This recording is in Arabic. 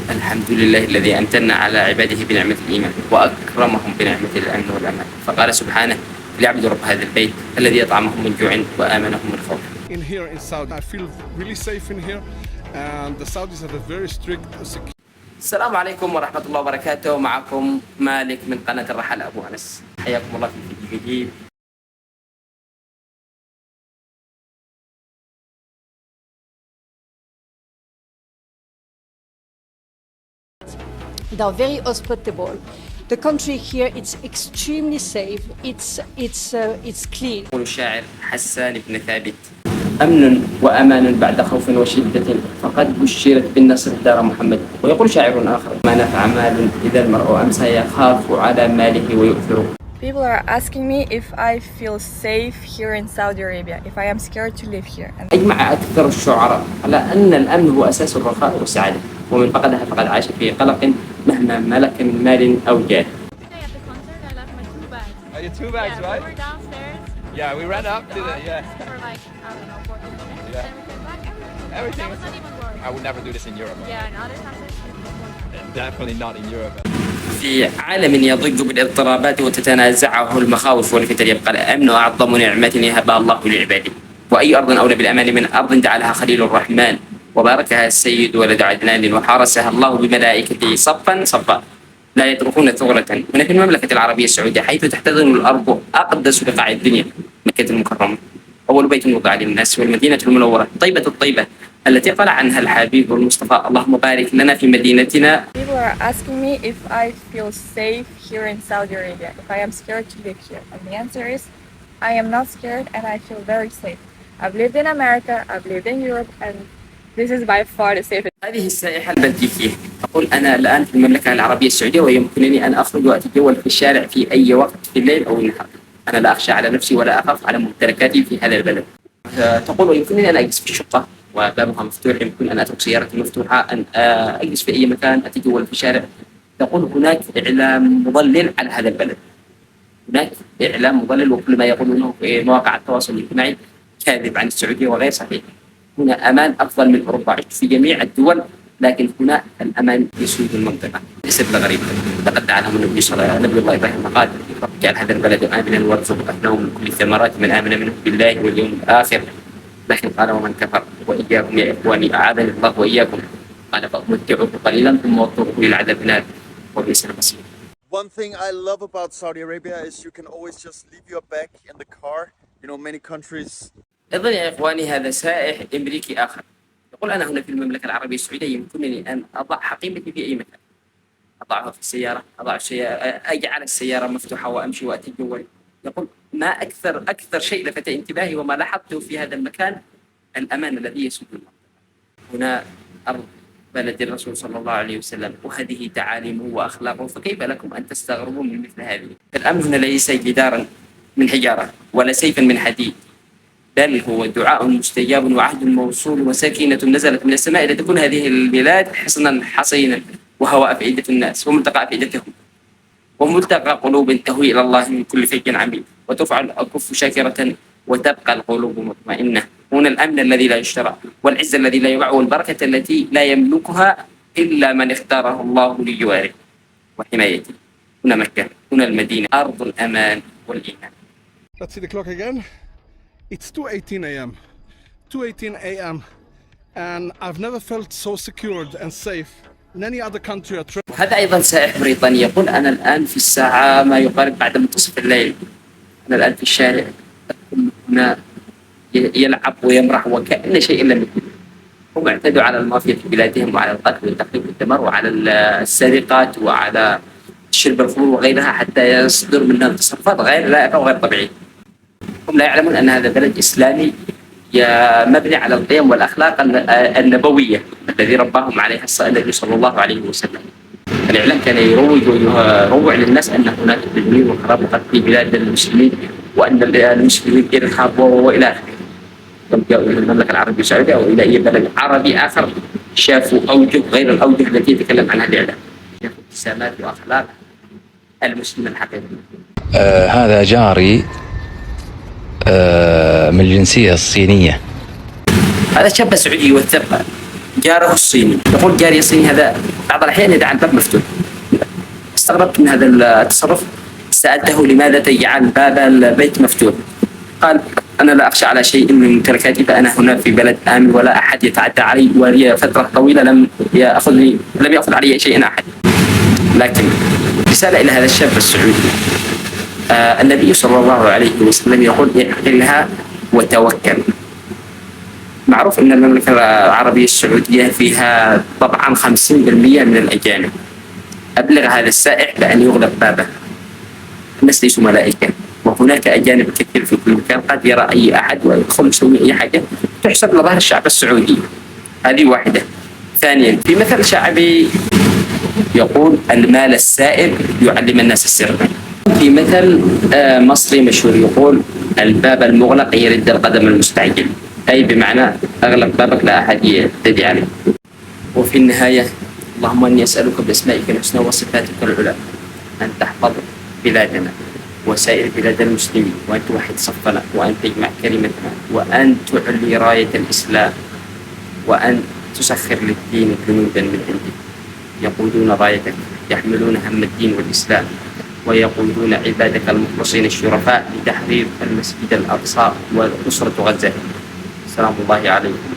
الحمد لله الذي أمتن على عباده بنعمة الإيمان وأكرمهم بنعمة الأمن والأمان، فقال سبحانه: ليعبدوا رب هذا البيت الذي أطعمهم من جوع وآمنهم من خوف. In here in Saudi, I feel really safe in here, and the Saudis have a very strict security. السلام عليكم ورحمة الله وبركاته، معكم مالك من قناة الرحل أبو أنس، حياكم الله في فيديو جديد. They are very hospitable. The country here, it's extremely safe. It's clean. يقول الشاعر حسان بن ثابت: أمن وأمان بعد خوف وشدة، فقد بشرت بالنصر دار محمد. ويقول شاعر آخر: ما نفع مال إذا المرء أمسى يخاف على ماله ويؤثره. People are asking me if I feel safe here in Saudi Arabia, if I am scared to live here. أجمع أكثر الشعراء على أن الأمن هو أساس الرخاء والسعادة، ومن فقدها فقد عاش في قلق مهما ملك من مال أو جاه. Today at the concert, I left my two bags. Your two bags, Yeah, right? we were downstairs. Yeah, we ran up to the, yeah. For like, I don't know, 40 minutes. Yeah. And we came back, everything. Everything That was not even work. I would never do this in Europe. Yeah, in other countries, Definitely not in Europe. في عالم يضج بالاضطرابات وتتنازعه المخاوف والفتن، يبقى الأمن أعظم نعمة يهبها الله لعباده. وأي أرض أولى بالأمان من أرض جعلها خليل الرحمن وباركها السيد ولد عدنان وحارسها الله بملائكته صفا صفا لا يتركون ثغرة. هنا في المملكة العربية السعودية، حيث تحتضن الأرض أقدس بقاع الدنيا، مكة المكرمة، أول بيت وضع للناس، والمدينة المنورة طيبة الطيبة التي قال عنها الحبيب المصطفى: اللهم بارك لنا في مدينتنا. People are asking me if I feel safe here in Saudi Arabia, if I am scared to live here. And the answer is, I am not scared and I feel very safe. I've lived in America, I've lived in Europe, and this is by far the safest. هذه السائحة البلجيكية تقول: أنا الآن في المملكة العربية السعودية ويمكنني أن أخرج وأتجول في الشارع في أي وقت في الليل أو النهار. أنا لا أخشى على نفسي ولا أخاف على ممتلكاتي في هذا البلد. تقول: ويمكنني أن أجلس في الشقة وبابها مفتوح، يمكن أن أترك سيارتي مفتوحة، أن أجلس في أي مكان، أتجول في الشارع. تقول: هناك إعلام مضلل على هذا البلد، هناك إعلام مضلل، وكل ما يقولونه في مواقع التواصل الاجتماعي كاذب عن السعودية وغير صحيح. هنا أمان أفضل من أوروبا، عشت في جميع الدول، لكن هنا الأمان يسود المنطقة. ليست غريب، لقد دعا لهم نبي الله إبراهيم قال: رب اجعل هذا البلد آمنا وارزق أهله من كل الثمرات من آمن منهم بالله واليوم الآخر. لكن قال: ومن كفر وإياكم يا إخواني أعاذني الله وإياكم، قال: فأمتعوه قليلا ثم أضطره إلى عذاب النار وبئس المصير. One thing I love about Saudi Arabia is you can always just leave your bag in the car. You know, many countries. أيضا يا إخواني، هذا سائح أمريكي آخر يقول: أنا هنا في المملكة العربية السعودية يمكنني أن أضع حقيبتي في أي مكان، أضعها في السيارة، أجعل السيارة مفتوحة وأمشي وأتجول. يقول: ما أكثر شيء لفت انتباهي وما لاحظته في هذا المكان الأمان الذي يسود المنطقة. هنا أرض بلد الرسول صلى الله عليه وسلم، وهذه تعاليمه وأخلاقه، فكيف لكم أن تستغربوا من مثل هذه؟ الأمن هنا ليس جدارا من حجارة ولا سيفا من حديد، بل هو دعاء مستجاب وعهد موصول وسكينة نزلت من السماء لتكون هذه البلاد حصنا حصينا وهواء أفئدة الناس وملتقى أفئدتهم وملتقى قلوب تهوي إلى الله من كل فج عميق، وترفع الأكف شاكرة وتبقى القلوب مطمئنة. هنا الأمن الذي لا يشترى، والعزة الذي لا يباع، والبركة التي لا يملكها إلا من اختاره الله لجواره وحمايته. هنا مكة، هنا المدينة، أرض الأمان والإيمان. Let's see the clock again. It's 2:18 a.m. 2:18 a.m. and I've never felt so secured and safe in any other country I traveled. هذا أيضا سائح بريطاني يقول: أنا الآن في الساعة ما يقارب بعد منتصف الليل، أنا الآن في الشارع، هنا يلعب ويمرح وكأن شيء لم يكن. هم اعتدوا على المافيا في بلادهم وعلى القتل والتخريب والدمار وعلى السرقات وعلى شرب الخمور وغيرها، حتى يصدر منهم تصرفات غير لائقة وغير طبيعية. هم لا يعلمون أن هذا بلد إسلامي مبني على القيم والأخلاق النبوية الذي رباهم عليها النبي صلى الله عليه وسلم. الإعلام كان يروع للناس أن هناك تدمير وخراب وقتل في بلاد المسلمين، وأن المسلمين إرهاب وإلى آخره. ثم جاءوا إلى المملكة العربية السعودية أو إلى أي بلد عربي آخر شافوا أوجه غير الأوجه التي يتكلم عنها الإعلام، شافوا ابتسامات وأخلاق المسلم الحقيقي. هذا جاري من الجنسية الصينية. هذا شاب سعودي يوثق جاره الصيني، يقول جاري الصيني هذا بعض الأحيان يدع الباب مفتوح. استغربت من هذا التصرف، سألته لماذا تجعل باب البيت مفتوح؟ قال أنا لا أخشى على شيء من ممتلكاتي، فأنا هنا في بلد آمن ولا أحد يتعدى علي، ولي فترة طويلة لم يأخذ علي شيئا أحد. لكن رسالة إلى هذا الشاب السعودي، النبي صلى الله عليه وسلم يقول اعقلها وتوكل. معروف أن المملكة العربية السعودية فيها طبعا 50% من الأجانب. أبلغ هذا السائح بأن يغلق بابه. الناس ليسوا ملائكة، وهناك أجانب كثير في كل مكان، قد يرى أي أحد ويدخل يسوي أي حاجة تحسب لظهر الشعب السعودي. هذه واحدة. ثانيا، في مثل شعبي يقول المال السائب يعلم الناس السر. في مثل مصري مشهور يقول الباب المغلق يرد القدم المستعجل، أي بمعنى أغلق بابك لا أحد يعتدي عليه. وفي النهاية، اللهم إني أسألك بأسمائك الحسنى وصفاتك العلى أن تحفظ بلادنا وسائر بلاد المسلمين، وأن توحد صفنا، وأن تجمع كلمتنا، وأن تعلي راية الإسلام، وأن تسخر للدين جنودا من عندك يقودون رايتك، يحملون هم الدين والإسلام، ويقودون عبادك المخلصين الشرفاء لتحرير المسجد الأقصى ونصرة غزة. سلام الله عليكم.